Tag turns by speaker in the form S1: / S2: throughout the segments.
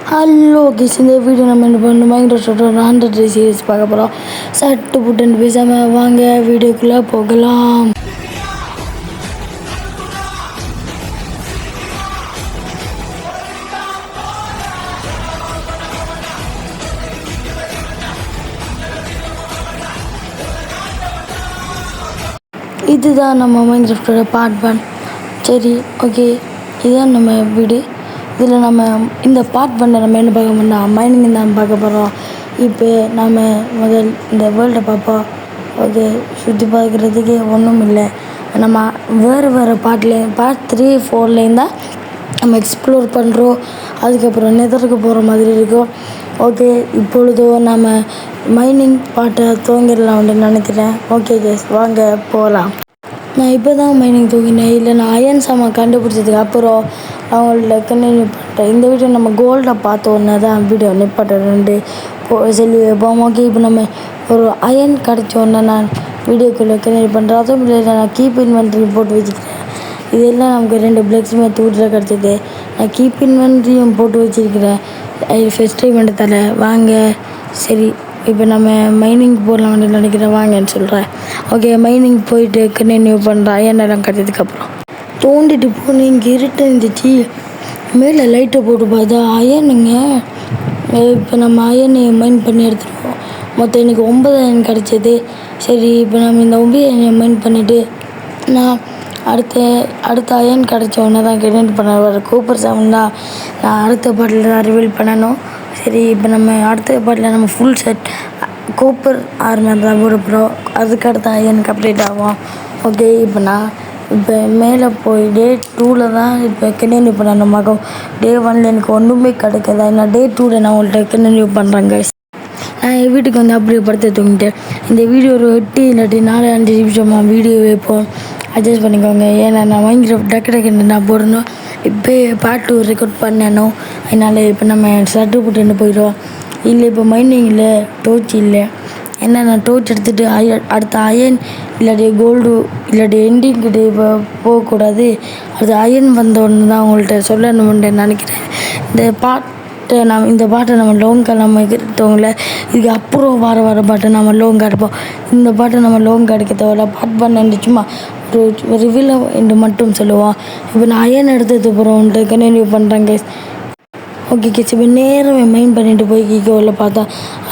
S1: Hello case, இந்த video நம்ம என்ன பண்ணணும், மைக்ரோசாஃப்ட் 100 டே சீரிஸ் பார்க்க போகிறோம். சட்டு புட்டுன்னு பேசாமல் வாங்க வீடியோக்குள்ளே போகலாம். இதுதான் நம்ம மைக்ரோசாஃப்டோட பார்ட் 1. சரி, ஓகே, இதுதான் நம்ம வீடு. இதில் நம்ம இந்த பார்ட் 1 நம்ம என்ன பார்க்க போனால் மைனிங் தான் பார்க்க போகிறோம். இப்போ நம்ம முதல் இந்த வேர்ல்டை பார்ப்போம். ஓகே, சுற்றி பார்க்குறதுக்கு ஒன்றும் இல்லை. நம்ம வேறு பார்ட் 3, 4 தான் நம்ம எக்ஸ்ப்ளோர் பண்ணுறோம். அதுக்கப்புறம் நெதருக்கு போகிற மாதிரி இருக்கும். ஓகே, இப்பொழுதோ நம்ம மைனிங் பார்ட்டை துவங்கிடலாம் நினைக்கிறேன். ஓகே கேஸ், வாங்க போகலாம். நான் இப்போ தான் மைனிங் தூங்கினேன். இல்லை, நான் அயன் சாமான் கண்டுபிடிச்சதுக்கு அப்புறம் அவங்கள்ட்ட கண்டினியூ பண்ணுறேன். இந்த வீடியோ நம்ம கோல்டை பார்த்தோன்னே தான் வீடியோ நிப்பாட்டேன்ட்டு சொல்லி வைப்போம். ஓகே, இப்போ நம்ம ஒரு அயன் கிடச்சோன்னே நான் வீடியோக்குள்ளே கண்டினியூ பண்ணுறேன். அதுவும் இல்லை, நான் கீப் இன்வென்ட்ரி போட்டு வச்சுக்கிறேன். இதெல்லாம் நமக்கு 2 பிளக்ஸுமே தூட்டில் கிடச்சிது. நான் கீப் இன்வென்ட்ரியும் போட்டு வச்சுருக்கிறேன். ஃபஸ்ட் டைம் எடுத்தால வாங்க. சரி, இப்போ நம்ம மைனிங் போடலாம்னு நினைக்கிறேன், வாங்கன்னு சொல்கிறேன். ஓகே, மைனிங் போயிட்டு கண்டினியூ பண்ணுறேன். அயனெல்லாம் கட்டியதுக்கப்புறம் தோண்டிட்டு போனேன். இங்கே இருட்டு இருந்துச்சு. மேலே லைட்டை போட்டு பார்த்தா அயனுங்க. இப்போ நம்ம அயனை மைன் பண்ணி எடுத்துருவோம். மொத்தம் இன்றைக்கி 9 அயன் கிடச்சிது. சரி, இப்போ நம்ம இந்த 9 அயனை மைன் பண்ணிவிட்டு நான் அடுத்த அயன் கிடச்ச உடனே தான் கண்டினியூ பண்ண வர கூப்பர் சாமன் தான் நான் அடுத்த பாட்டில் தான் ரிவீல் பண்ணணும். சரி, இப்போ நம்ம அடுத்த பாட்டில் நம்ம ஃபுல் செட் கூப்பர் ஆர்மர் தான் போட போகிறோம். அதுக்கு அடுத்த அயன் கம்ப்ளீட் ஆகும். ஓகே, இப்போ மேலே போய் டே 2ல் தான் இப்போ கண்டினியூ பண்ணணும். மகம் டே 1ல் எனக்கு ஒன்றுமே கிடைக்காது. நான் டே 2ல் நான் உங்கள்கிட்ட கண்டினியூ பண்ணுறேங்க. நான் என் வீட்டுக்கு வந்து அப்படியே படுத்து தூங்கிட்டேன். இந்த வீடியோ ஒரு 8 இல்லாட்டி 4-5 நிமிஷமாக வீடியோ வைப்போம். அட்ஜஸ்ட் பண்ணிக்கோங்க. ஏன்னா நான் டக்கு நான் போடணும். இப்போ பார்ட் 2 ரெக்கார்ட் பண்ணணும். அதனால் இப்போ நம்ம சட்டு புட்டுன்னு போயிடுவோம். இல்லை, இப்போ மைனிங்கில் டோர்ச் இல்லை. ஏன்னா நான் டோர்ச் எடுத்துகிட்டு அடுத்த அயன் இல்லாட்டி கோல்டு இல்லாட்டி எண்டிங் கிட்டே இப்போ போகக்கூடாது. அது அயன் வந்தோன்னு தான் உங்கள்கிட்ட சொல்லணும்னு நினைக்கிறேன். இந்த பாட்டை நம்ம லோங்க நம்ம எடுத்தவங்கள இதுக்கு அப்புறம் வர பாட்டை நம்ம லோங்க எடுப்போம். இந்த பாட்டை நம்ம லோங்க எடுக்க தேவையில்ல. பார்ட் 1 சும்மா ஒரு ரிவியூ என்று மட்டும் சொல்லுவோம். இப்போ நான் அயன் எடுத்தது அப்புறம் கண்டினியூ பண்ணுறேன் கேஸ். ஓகே கேஸ், இப்போ நேரம் மைண்ட் பண்ணிட்டு போய் கீழே பார்த்தா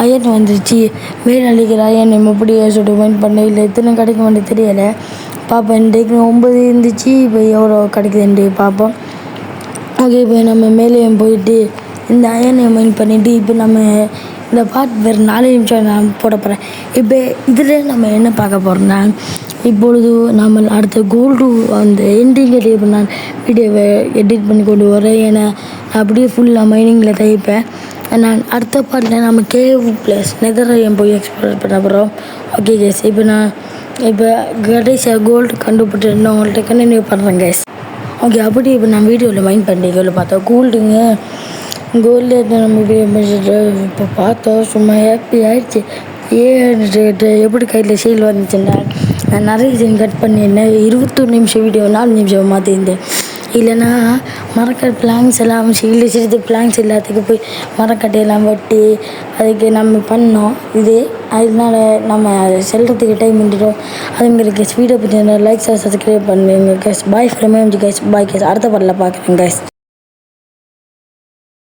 S1: அயன் வந்துருச்சு. மேலே அழிக்கிற அயன் நம்ம எப்படி சொல்லிட்டு மைண்ட் பண்ண இல்லை. எத்தனை கிடைக்க வேண்டிய தெரியலை. பார்ப்போம். இன்றைக்கு 9 இருந்துச்சு. இப்போ எவ்வளோ கிடைக்குதுன்ட்டு பார்ப்போம். ஓகே, இப்போ நம்ம மேலேயும் போயிட்டு இந்த அயனை மைண்ட் பண்ணிவிட்டு இப்போ நம்ம இந்த பார்ட் வேறு 4 நிமிஷம் நான் போட போகிறேன். இப்போ இதில் நம்ம என்ன பார்க்க போகிறோம்னா, இப்பொழுது நம்ம அடுத்த கோல்டு அந்த எண்டிங்கில் இப்போ நான் வீடியோவை எடிட் பண்ணி கொண்டு வரேன். ஏன்னா அப்படியே ஃபுல்லாக மைனிங்கில் தைப்பேன். நான் அடுத்த பார்ட்டில் நம்ம கேவ் ப்ளஸ் நெதரையும் போய் எக்ஸ்ப்ளோர் பண்ண போகிறோம். ஓகே கேஸ், இப்போ கடைசியாக கோல்டு கண்டுபிடிச்சு உங்கள்கிட்ட கண்டினியூ பண்ணுறேன் கேஸ். ஓகே, அப்படி இப்போ நான் வீடியோவில் மைண்ட் பண்ணிக்கல பார்த்தோம் கோல்டு நம்ம வீடியோ முடிச்சுட்டு இப்போ பார்த்தோம். சும்மா ஹாப்பி ஆகிடுச்சு. எப்படி கையில் ஷீல் வந்துச்சுன்னா நான் நிறைய சீன் கட் பண்ணியிருந்தேன். 21 நிமிஷம் வீடியோ 4 நிமிஷம் மாற்றிருந்தேன். இல்லைன்னா மரக்கட்டை பிளாங்க்ஸ் எல்லாம் ஷீல்டு சிரித்து பிளாங்க்ஸ் எல்லாத்துக்கும் போய் மரக்கட்டையெல்லாம் வெட்டி அதுக்கு நம்ம பண்ணோம். அதனால நம்ம அதை செல்றதுக்கு டைம் வந்துடும். அதுமாரி கேஸ் வீடியோ பற்றி லைக் சப்ஸ்கிரைப் பண்ணுங்க guys. Bye from guys. Bye guys. அடுத்த பாட்டில் பார்க்குறேன் கேஸ்.